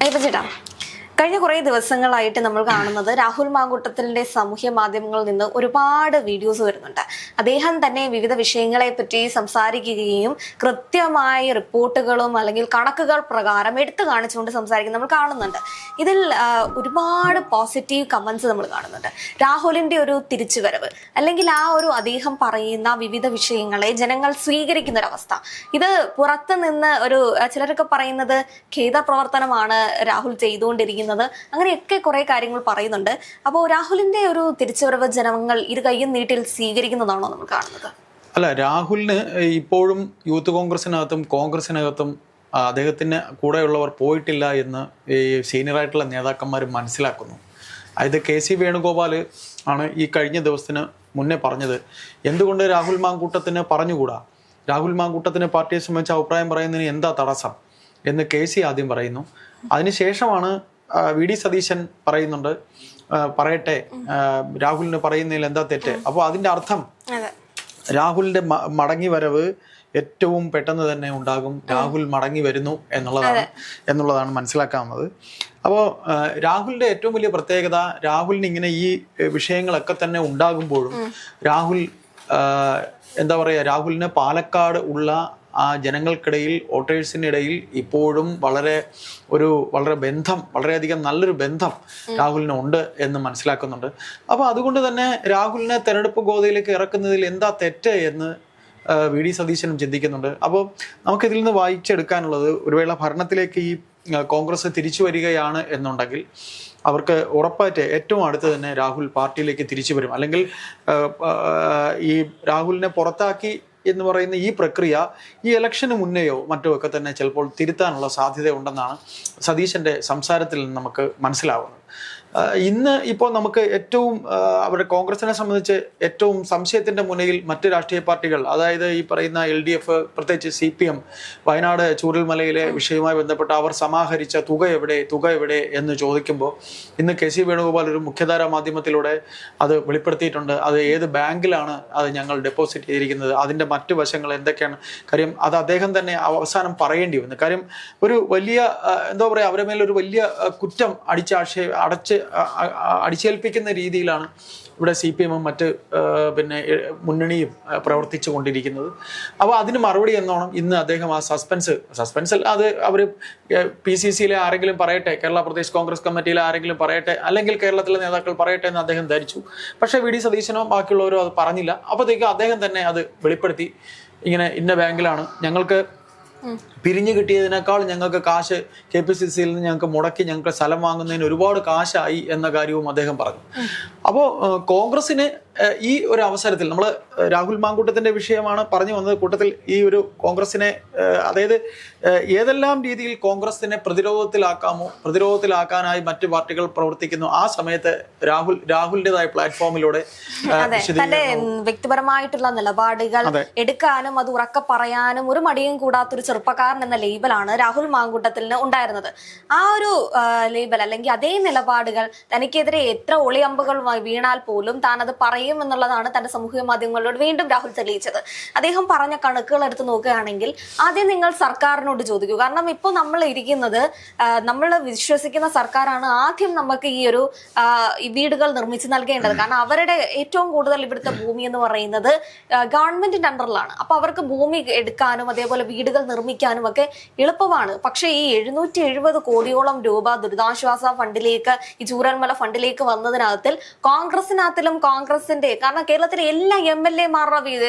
അയ്യപ്പ ചേട്ടാ, കഴിഞ്ഞ കുറേ ദിവസങ്ങളായിട്ട് നമ്മൾ കാണുന്നത് രാഹുൽ മാങ്കൂട്ടത്തിലിന്റെ സാമൂഹ്യ മാധ്യമങ്ങളിൽ നിന്ന് ഒരുപാട് വീഡിയോസ് വരുന്നുണ്ട്. അദ്ദേഹം തന്നെ വിവിധ വിഷയങ്ങളെ പറ്റി സംസാരിക്കുകയും കൃത്യമായ റിപ്പോർട്ടുകളും അല്ലെങ്കിൽ കണക്കുകൾ പ്രകാരം എടുത്തു കാണിച്ചുകൊണ്ട് സംസാരിക്കുന്നത് നമ്മൾ കാണുന്നുണ്ട്. ഇതിൽ ഒരുപാട് പോസിറ്റീവ് കമന്റ്സ് നമ്മൾ കാണുന്നുണ്ട്. രാഹുലിന്റെ ഒരു തിരിച്ചുവരവ് അല്ലെങ്കിൽ ആ ഒരു അദ്ദേഹം പറയുന്ന വിവിധ വിഷയങ്ങളെ ജനങ്ങൾ സ്വീകരിക്കുന്ന ഒരവസ്ഥ, ഇത് പുറത്ത് നിന്ന് ഒരു ചിലരൊക്കെ പറയുന്നത് ഖേദ പ്രവർത്തനമാണ് രാഹുൽ ചെയ്തുകൊണ്ടിരിക്കുന്നത്, അങ്ങനെയൊക്കെ കുറെ കാര്യങ്ങൾ പറയുന്നുണ്ട്. അപ്പോൾ രാഹുലിന്റെ ഒരു തിരിച്ചുവരവ് ജനങ്ങൾ ഇരു കൈയും നീട്ടിൽ സ്വീകരിക്കുന്നതാണോ നമ്മൾ കാണുന്നത്? അല്ല, രാഹുലിന് ഇപ്പോഴും യൂത്ത് കോൺഗ്രസിനകത്തും അദ്ദേഹത്തിന് കൂടെയുള്ളവർ പോയിട്ടില്ല എന്ന് ഈ സീനിയറായിട്ടുള്ള നേതാക്കന്മാർ മനസ്സിലാക്കുന്നു. അതായത് KC വേണുഗോപാൽ ആണ് ഈ കഴിഞ്ഞ ദിവസത്തിന് മുന്നേ പറഞ്ഞത്, എന്തുകൊണ്ട് രാഹുൽ മാങ്കൂട്ടത്തിന് പറഞ്ഞുകൂടാ, രാഹുൽ മാങ്കൂട്ടത്തിന് പാർട്ടിയെ സംബന്ധിച്ച് അഭിപ്രായം പറയുന്നതിന് എന്താ തടസ്സം എന്ന് KC ആദ്യം പറയുന്നു. അതിനുശേഷമാണ് VD സതീശൻ പറയുന്നുണ്ട്, പറയട്ടെ, രാഹുലിന് പറയുന്നതിൽ എന്താ തെറ്റ്. അപ്പോൾ അതിന്റെ അർത്ഥം രാഹുലിന്റെ മടങ്ങി വരവ് ഏറ്റവും പെട്ടെന്ന് തന്നെ ഉണ്ടാകും, രാഹുൽ മടങ്ങി വരുന്നു എന്നുള്ളതാണ് മനസ്സിലാക്കാവുന്നത്. അപ്പോൾ രാഹുലിന്റെ ഏറ്റവും വലിയ പ്രത്യേകത, രാഹുലിന് ഇങ്ങനെ ഈ വിഷയങ്ങളൊക്കെ തന്നെ ഉണ്ടാകുമ്പോഴും രാഹുൽ എന്താ പറയുക, രാഹുലിന് പാലക്കാട് ഉള്ള ആ ജനങ്ങൾക്കിടയിൽ, വോട്ടേഴ്സിനിടയിൽ ഇപ്പോഴും വളരെയധികം നല്ലൊരു ബന്ധം രാഹുലിന് ഉണ്ട് എന്ന് മനസ്സിലാക്കുന്നുണ്ട്. അപ്പോൾ അതുകൊണ്ട് തന്നെ രാഹുലിനെ തെരഞ്ഞെടുപ്പ് ഗോതയിലേക്ക് ഇറക്കുന്നതിൽ എന്താ തെറ്റ് എന്ന് VD സതീശനും ചിന്തിക്കുന്നുണ്ട്. അപ്പോൾ നമുക്കിതിൽ നിന്ന് വായിച്ചെടുക്കാനുള്ളത്, ഒരു വേള ഭരണത്തിലേക്ക് ഈ കോൺഗ്രസ് തിരിച്ചു വരികയാണ് എന്നുണ്ടെങ്കിൽ അവർക്ക് ഉറപ്പായിട്ട് ഏറ്റവും അടുത്ത് തന്നെ രാഹുൽ പാർട്ടിയിലേക്ക് തിരിച്ചു വരും. അല്ലെങ്കിൽ ഈ രാഹുലിനെ പുറത്താക്കി എന്ന് പറയുന്ന ഈ പ്രക്രിയ ഈ ഇലക്ഷന് മുന്നെയോ മറ്റോ ഒക്കെ തന്നെ ചിലപ്പോൾ തിരുത്താനുള്ള സാധ്യത ഉണ്ടെന്നാണ് സതീശന്റെ സംസാരത്തിൽ നിന്ന് നമുക്ക് മനസ്സിലാവുന്നത്. ഇന്ന് ഇപ്പോൾ നമുക്ക് ഏറ്റവും അവരുടെ കോൺഗ്രസിനെ സംബന്ധിച്ച് ഏറ്റവും സംശയത്തിന്റെ മുനയിൽ മറ്റ് രാഷ്ട്രീയ പാർട്ടികൾ, അതായത് ഈ പറയുന്ന LDF, പ്രത്യേകിച്ച് CPM, വയനാട് ചൂരൽമലയിലെ വിഷയവുമായി ബന്ധപ്പെട്ട് അവർ സമാഹരിച്ച തുക എവിടെ എന്ന് ചോദിക്കുമ്പോൾ ഇന്ന് KC വേണുഗോപാൽ ഒരു മുഖ്യധാരാ മാധ്യമത്തിലൂടെ അത് വെളിപ്പെടുത്തിയിട്ടുണ്ട്. അത് ഏത് ബാങ്കിലാണ് അത് ഞങ്ങൾ ഡെപ്പോസിറ്റ് ചെയ്തിരിക്കുന്നത്, അതിന്റെ മറ്റു വശങ്ങൾ എന്തൊക്കെയാണ്. കാര്യം അത് അദ്ദേഹം തന്നെ അവസാനം പറയേണ്ടി വന്നു. കാര്യം ഒരു വലിയ എന്താ പറയുക, അവരുടെ മേലൊരു വലിയ കുറ്റം അടിച്ചേൽപ്പിക്കുന്ന രീതിയിലാണ് ഇവിടെ CPM മറ്റ് മുന്നണിയും പ്രവർത്തിച്ചു കൊണ്ടിരിക്കുന്നത്. അപ്പോൾ അതിന് മറുപടി എന്നോണം ഇന്ന് അദ്ദേഹം ആ സസ്പെൻസിൽ അത് അവർ PCCയിലെ ആരെങ്കിലും പറയട്ടെ, കേരള പ്രദേശ് കോൺഗ്രസ് കമ്മിറ്റിയിലെ ആരെങ്കിലും പറയട്ടെ, അല്ലെങ്കിൽ കേരളത്തിലെ നേതാക്കൾ പറയട്ടെ എന്ന് അദ്ദേഹം ധരിച്ചു. പക്ഷേ VD സതീശനോ ബാക്കിയുള്ളവരോ അത് പറഞ്ഞില്ല. അപ്പോഴത്തേക്കും അദ്ദേഹം തന്നെ അത് വെളിപ്പെടുത്തി, ഇങ്ങനെ ഇന്ന ബാങ്കിലാണ് ഞങ്ങൾക്ക് പിരിഞ്ഞു കിട്ടിയതിനേക്കാൾ ഞങ്ങൾക്ക് കാശ് KPCCയിൽ നിന്ന് ഞങ്ങൾക്ക് മുടക്കി ഞങ്ങൾക്ക് സ്ഥലം വാങ്ങുന്നതിന് ഒരുപാട് കാശായി എന്ന കാര്യവും അദ്ദേഹം പറഞ്ഞു. അപ്പോൾ കോൺഗ്രസിന് ഈ ഒരു അവസരത്തിൽ നമ്മൾ രാഹുൽ മാങ്കൂട്ടത്തിന്റെ വിഷയമാണ് പറഞ്ഞു വന്നത്. കൂട്ടത്തിൽ ഈ ഒരു കോൺഗ്രസിനെ, അതായത് ഏതെല്ലാം രീതിയിൽ കോൺഗ്രസിനെ പ്രതിരോധത്തിലാക്കാനായി മറ്റു പാർട്ടികൾ പ്രവർത്തിക്കുന്നു, ആ സമയത്ത് രാഹുലിന്റേതായ പ്ലാറ്റ്ഫോമിലൂടെ തന്റെ വ്യക്തിപരമായിട്ടുള്ള നിലപാടുകൾ എടുക്കാനും അത് ഉറക്കെ പറയാനും ഒരു മടിയും കൂടാത്തൊരു ചെറുപ്പക്കാരൻ എന്ന ലേബലാണ് രാഹുൽ മാങ്കൂട്ടത്തിന് ഉണ്ടായിരുന്നത്. ആ ഒരു ലേബൽ അല്ലെങ്കിൽ അതേ നിലപാടുകൾ തനിക്കെതിരെ എത്ര ഒളിയമ്പുകൾ വീണാൽ പോലും താൻ അത് പറയും എന്നുള്ളതാണ് തന്റെ സാമൂഹിക മാധ്യമങ്ങളോട് വീണ്ടും രാഹുൽ തെളിയിച്ചത്. അദ്ദേഹം പറഞ്ഞ കണക്കുകൾ എടുത്ത് നോക്കുകയാണെങ്കിൽ ആദ്യം നിങ്ങൾ സർക്കാരിനോട് ചോദിക്കൂ. കാരണം ഇപ്പോൾ നമ്മൾ ഇരിക്കുന്നത്, നമ്മൾ വിശ്വസിക്കുന്ന സർക്കാരാണ് ആദ്യം നമുക്ക് ഈ ഒരു വീടുകൾ നിർമ്മിച്ച് നൽകേണ്ടത്. കാരണം അവരുടെ ഏറ്റവും കൂടുതൽ ഇവിടുത്തെ ഭൂമി എന്ന് പറയുന്നത് ഗവൺമെന്റിന്റെ അണ്ടറിലാണ്. അപ്പൊ അവർക്ക് ഭൂമി എടുക്കാനും അതേപോലെ വീടുകൾ നിർമ്മിക്കാനും ഒക്കെ എളുപ്പമാണ്. പക്ഷേ ഈ 770 കോടിയോളം രൂപ ദുരിതാശ്വാസ ഫണ്ടിലേക്ക്, ഈ ചൂരൽമല ഫണ്ടിലേക്ക് വന്നതിനകത്തിൽ കോൺഗ്രസിനകത്തിലും കാരണം കേരളത്തിലെ എല്ലാ MLA-മാരുടെ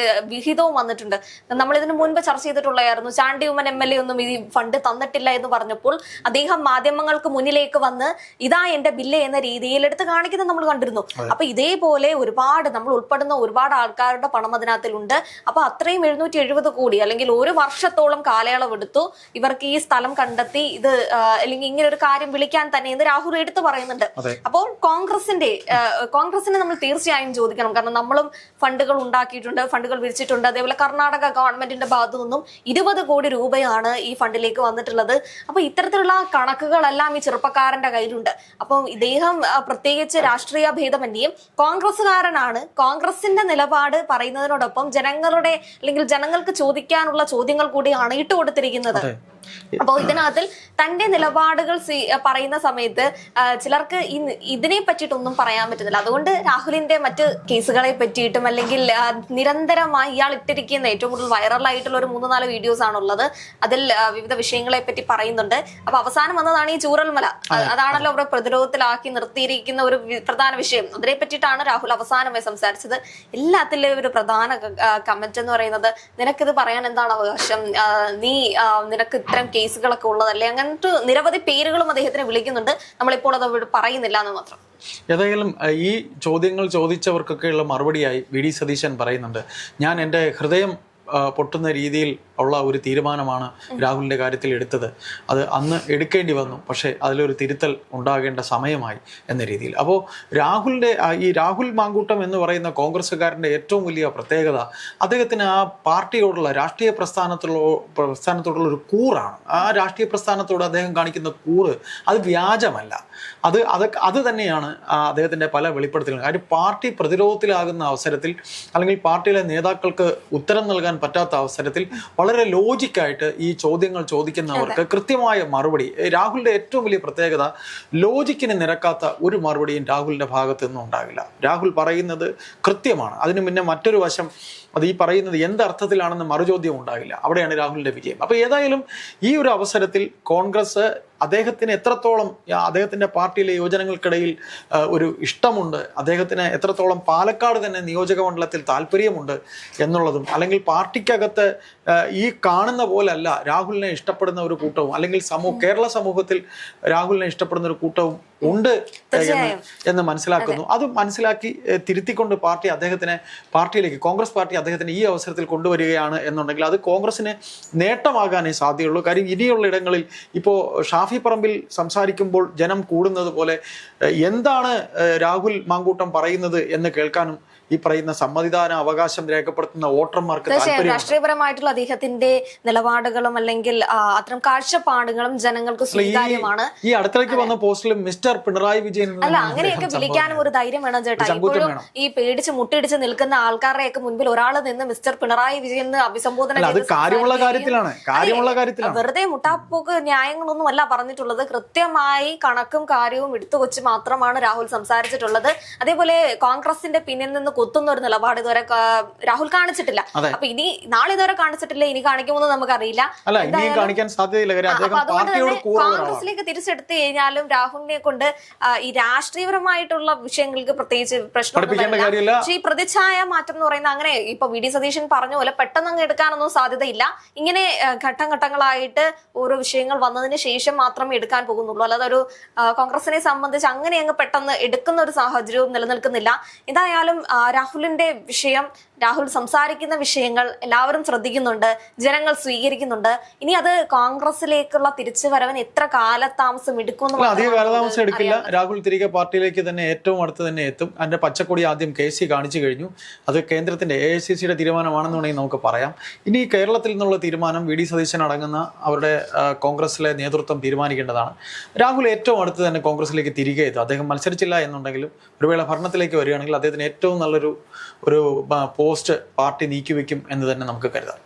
വിഹിതവും വന്നിട്ടുണ്ട്. നമ്മൾ ഇതിനു മുൻപ് ചർച്ച ചെയ്തിട്ടുള്ളതായിരുന്നു. ചാണ്ടി ഉമ്മൻ MLA ഒന്നും ഈ ഫണ്ട് തന്നിട്ടില്ല എന്ന് പറഞ്ഞപ്പോൾ അദ്ദേഹം മാധ്യമങ്ങൾക്ക് മുന്നിലേക്ക് വന്ന് ഇതാ എന്റെ ബില്ല് എന്ന രീതിയിൽ എടുത്ത് കാണിക്കുന്നത് നമ്മൾ കണ്ടിരുന്നു. അപ്പൊ ഇതേപോലെ ഒരുപാട് നമ്മൾ ഉൾപ്പെടുന്ന ഒരുപാട് ആൾക്കാരുടെ പണം അതിനകത്തിലുണ്ട്. അപ്പൊ അത്രയും 770 കോടി അല്ലെങ്കിൽ ഒരു വർഷത്തോളം കാലയളവ് എടുത്തു ഇവർക്ക് ഈ സ്ഥലം കണ്ടെത്തി ഇത് അല്ലെങ്കിൽ ഇങ്ങനെ ഒരു കാര്യം വിളിക്കാൻ തന്നെ എന്ന് രാഹുൽ എടുത്തു പറയുന്നുണ്ട്. അപ്പോൾ കോൺഗ്രസിനെ നമ്മൾ തീർച്ചയായും ചോദിക്കണം. കാരണം നമ്മളും ഫണ്ടുകൾ ഉണ്ടാക്കിയിട്ടുണ്ട്, ഫണ്ടുകൾ വിരിച്ചിട്ടുണ്ട്. അതേപോലെ കർണാടക ഗവൺമെന്റിന്റെ ഭാഗത്തു നിന്നും 20 കോടി രൂപയാണ് ഈ ഫണ്ടിലേക്ക് വന്നിട്ടുള്ളത്. അപ്പൊ ഇത്തരത്തിലുള്ള കണക്കുകളെല്ലാം ഈ ചെറുപ്പക്കാരന്റെ കയ്യിലുണ്ട്. അപ്പം ഇദ്ദേഹം പ്രത്യേകിച്ച് രാഷ്ട്രീയ ഭേദമന്യേയും കോൺഗ്രസ്സുകാരനാണ്. കോൺഗ്രസിന്റെ നിലപാട് പറയുന്നതിനോടൊപ്പം ജനങ്ങൾക്ക് ചോദിക്കാനുള്ള ചോദ്യങ്ങൾ കൂടിയാണ് ഇട്ടുകൊടുത്തിരിക്കുന്നത്. അപ്പോൾ ഇതിനകത്തിൽ തന്റെ നിലപാടുകൾ പറയുന്ന സമയത്ത് ചിലർക്ക് ഇതിനെ പറ്റിയിട്ടൊന്നും പറയാൻ പറ്റുന്നില്ല. അതുകൊണ്ട് രാഹുലിന്റെ മറ്റ് കേസുകളെ പറ്റിയിട്ടും അല്ലെങ്കിൽ നിരന്തരമായി ഇയാൾ ഇട്ടിരിക്കുന്ന ഏറ്റവും കൂടുതൽ വൈറലായിട്ടുള്ള ഒരു 3-4 വീഡിയോസ് ആണുള്ളത്. അതിൽ വിവിധ വിഷയങ്ങളെ പറ്റി പറയുന്നുണ്ട്. അപ്പൊ അവസാനം വന്നതാണ് ഈ ചൂരൽമല. അതാണല്ലോ അവിടെ പ്രതിരോധത്തിലാക്കി നിർത്തിയിരിക്കുന്ന ഒരു പ്രധാന വിഷയം. അതിനെ പറ്റിയിട്ടാണ് രാഹുൽ അവസാനമായി സംസാരിച്ചത്. എല്ലാത്തിലും ഒരു പ്രധാന കമന്റ് എന്ന് പറയുന്നത്, നിനക്കിത് പറയാൻ എന്താണ് അവകാശം, നിനക്ക് ഇത്തരം കേസുകളൊക്കെ ഉള്ളതല്ലേ, അങ്ങനത്തെ നിരവധി പേരുകളും അദ്ദേഹത്തിനെ വിളിക്കുന്നുണ്ട്. നമ്മളിപ്പോൾ അത് പറയുന്നില്ല എന്ന് മാത്രം. ഏതായാലും ഈ ചോദ്യങ്ങൾ ചോദിച്ചവർക്കൊക്കെയുള്ള മറുപടിയായി വി.ഡി. സതീശൻ പറയുന്നുണ്ട്, ഞാൻ എൻ്റെ ഹൃദയം പൊട്ടുന്ന രീതിയിൽ ഉള്ള ഒരു തീരുമാനമാണ് രാഹുലിൻ്റെ കാര്യത്തിൽ എടുത്തത്. അത് അന്ന് എടുക്കേണ്ടി വന്നു, പക്ഷേ അതിലൊരു തിരുത്തൽ ഉണ്ടാകേണ്ട സമയമായി എന്ന രീതിയിൽ. അപ്പോൾ ഈ രാഹുൽ മാങ്കൂട്ടം എന്ന് പറയുന്ന കോൺഗ്രസ്സുകാരൻ്റെ ഏറ്റവും വലിയ പ്രത്യേകത അദ്ദേഹത്തിന് ആ പാർട്ടിയോടുള്ള രാഷ്ട്രീയ പ്രസ്ഥാനത്തോടുള്ള ഒരു കൂറാണ്. ആ രാഷ്ട്രീയ പ്രസ്ഥാനത്തോട് അദ്ദേഹം കാണിക്കുന്ന കൂറ് അത് വ്യാജമല്ല. അത് തന്നെയാണ് അദ്ദേഹത്തിൻ്റെ പല വെളിപ്പെടുത്തലുകളും. കാര്യം പാർട്ടി പ്രതിരോധത്തിലാകുന്ന അവസരത്തിൽ അല്ലെങ്കിൽ പാർട്ടിയിലെ നേതാക്കൾക്ക് ഉത്തരം നൽകാൻ പറ്റാത്ത അവസരത്തിൽ വളരെ ലോജിക്കായിട്ട് ഈ ചോദ്യങ്ങൾ ചോദിക്കുന്നവർക്ക് കൃത്യമായ മറുപടി. രാഹുലിന്റെ ഏറ്റവും വലിയ പ്രത്യേകത, ലോജിക്കിന് നിരക്കാത്ത ഒരു മറുപടിയും രാഹുലിന്റെ ഭാഗത്ത് നിന്നും ഉണ്ടാകില്ല. രാഹുൽ പറയുന്നത് കൃത്യമാണ്. അതിന് മുന്നേ മറ്റൊരു വശം, അത് ഈ പറയുന്നത് എന്തർത്ഥത്തിലാണെന്ന് മറുചോദ്യം ഉണ്ടാകില്ല. അവിടെയാണ് രാഹുലിന്റെ വിജയം. അപ്പോൾ ഏതായാലും ഈ ഒരു അവസരത്തിൽ കോൺഗ്രസ് അദ്ദേഹത്തിന് എത്രത്തോളം അദ്ദേഹത്തിൻ്റെ പാർട്ടിയിലെ യുവജനങ്ങൾക്കിടയിൽ ഒരു ഇഷ്ടമുണ്ട്, അദ്ദേഹത്തിന് എത്രത്തോളം പാലക്കാട് തന്നെ നിയോജക മണ്ഡലത്തിൽ താല്പര്യമുണ്ട് എന്നുള്ളതും, അല്ലെങ്കിൽ പാർട്ടിക്കകത്ത് ഈ കാണുന്ന പോലല്ല രാഹുലിനെ ഇഷ്ടപ്പെടുന്ന ഒരു കൂട്ടവും, അല്ലെങ്കിൽ കേരള സമൂഹത്തിൽ രാഹുലിനെ ഇഷ്ടപ്പെടുന്ന ഒരു കൂട്ടവും ഉണ്ട് എന്ന് മനസ്സിലാക്കുന്നു. അത് മനസ്സിലാക്കി തിരുത്തിക്കൊണ്ട് പാർട്ടിയിലേക്ക് കോൺഗ്രസ് പാർട്ടി അദ്ദേഹത്തിന് ഈ അവസരത്തിൽ കൊണ്ടുവരികയാണ് എന്നുണ്ടെങ്കിൽ അത് കോൺഗ്രസിന് നേട്ടമാകാനേ സാധ്യതയുള്ളൂ. കാര്യം ഇനിയുള്ള ഇടങ്ങളിൽ ഇപ്പോൾ ഷാഫി പറമ്പിൽ സംസാരിക്കുമ്പോൾ ജനം കൂടുന്നത് പോലെ എന്താണ് രാഹുൽ മാങ്കൂട്ടം പറയുന്നത് എന്ന് കേൾക്കാനും ഈ പറയുന്ന സമ്മതിദാന അവകാശം രേഖപ്പെടുത്തുന്ന വോട്ടർമാർക്ക് രാഷ്ട്രീയപരമായിട്ടുള്ള അദ്ദേഹത്തിന്റെ നിലപാടുകളും അല്ലെങ്കിൽ അത്തരം കാഴ്ചപ്പാടുകളും ജനങ്ങൾക്ക് സ്വീകാര്യമാണ്. ഈ അടുത്തിടയ്ക്ക് വന്ന പോസ്റ്റിലും മിസ്റ്റർ പിണറായി വിജയൻ അല്ല, അങ്ങനെയൊക്കെ വിളിക്കാനും ഒരു ധൈര്യം വേണം ചേട്ടാ. ഇപ്പോഴും ഈ പേടിച്ച് മുട്ടിടിച്ച് നിൽക്കുന്ന ആൾക്കാരുടെയൊക്കെ മുൻപിൽ ഒരാൾ നിന്ന് മിസ്റ്റർ പിണറായി വിജയൻ അഭിസംബോധന വെറുതെ മുട്ടാപ്പോക്ക് ന്യായങ്ങളൊന്നും അല്ല പറഞ്ഞിട്ടുള്ളത്. കൃത്യമായി കണക്കും കാര്യവും എടുത്തുവച്ച് മാത്രമാണ് രാഹുൽ സംസാരിച്ചിട്ടുള്ളത്. അതേപോലെ കോൺഗ്രസിന്റെ പിന്നിൽ നിന്ന് കുത്തുന്ന ഒരു നിലപാട് ഇതുവരെ രാഹുൽ കാണിച്ചിട്ടില്ല. അപ്പൊ ഇനി നാളെ ഇതുവരെ കാണിച്ചിട്ടില്ല, ഇനി കാണിക്കുമെന്ന് നമുക്കറിയില്ല. അതുകൊണ്ട് തന്നെ കോൺഗ്രസിലേക്ക് തിരിച്ചെടുത്തു കഴിഞ്ഞാലും രാഹുലിനെ കൊണ്ട് ഈ രാഷ്ട്രീയപരമായിട്ടുള്ള വിഷയങ്ങൾക്ക് പ്രത്യേകിച്ച് പ്രശ്നമൊന്നുമില്ല. പക്ഷേ ഈ പ്രതിച്ഛായ മാറ്റം എന്ന് പറയുന്ന, അങ്ങനെ ഇപ്പൊ വി.ഡി. സതീശൻ പറഞ്ഞ പോലെ പെട്ടെന്ന് അങ്ങ് എടുക്കാനൊന്നും സാധ്യതയില്ല. ഇങ്ങനെ ഘട്ടം ഘട്ടങ്ങളായിട്ട് ഓരോ വിഷയങ്ങൾ വന്നതിന് ശേഷം മാത്രമേ എടുക്കാൻ പോകുന്നുള്ളൂ. അല്ലാതെ ഒരു കോൺഗ്രസിനെ സംബന്ധിച്ച് അങ്ങനെ അങ്ങ് പെട്ടെന്ന് എടുക്കുന്ന ഒരു സാഹചര്യവും നിലനിൽക്കുന്നില്ല. എന്തായാലും രാഹുലിന്റെ വിഷയം, രാഹുൽ സംസാരിക്കുന്ന വിഷയങ്ങൾ എല്ലാവരും ശ്രദ്ധിക്കുന്നുണ്ട്, ജനങ്ങൾ സ്വീകരിക്കുന്നുണ്ട്. ഇനി അത് കോൺഗ്രസിലേക്കുള്ള തിരിച്ചുവരവൻ എത്ര കാലതാമസം എടുക്കും? അധിക കാലതാമസം എടുക്കില്ല. രാഹുൽ തിരികെ പാർട്ടിയിലേക്ക് തന്നെ ഏറ്റവും അടുത്ത് തന്നെ എത്തും. അതിന്റെ പച്ചക്കൊടി ആദ്യം KC കാണിച്ചു കഴിഞ്ഞു. അത് കേന്ദ്രത്തിന്റെ AICCയുടെ തീരുമാനമാണെന്നുണ്ടെങ്കിൽ നമുക്ക് പറയാം. ഇനി കേരളത്തിൽ നിന്നുള്ള തീരുമാനം വി.ഡി. സതീശൻ അടങ്ങുന്ന അവരുടെ കോൺഗ്രസിലെ നേതൃത്വം തീരുമാനിക്കേണ്ടതാണ്. രാഹുൽ ഏറ്റവും അടുത്ത് തന്നെ കോൺഗ്രസിലേക്ക് തിരികെ എത്തും. അദ്ദേഹം മത്സരിച്ചില്ല എന്നുണ്ടെങ്കിലും ഒരു വേള ഭരണത്തിലേക്ക് വരികയാണെങ്കിൽ അദ്ദേഹത്തിന് ഏറ്റവും നല്ലൊരു പോസ്റ്റ് പാർട്ടി നീക്കിവെക്കും എന്ന് തന്നെ നമുക്ക് കരുതാം.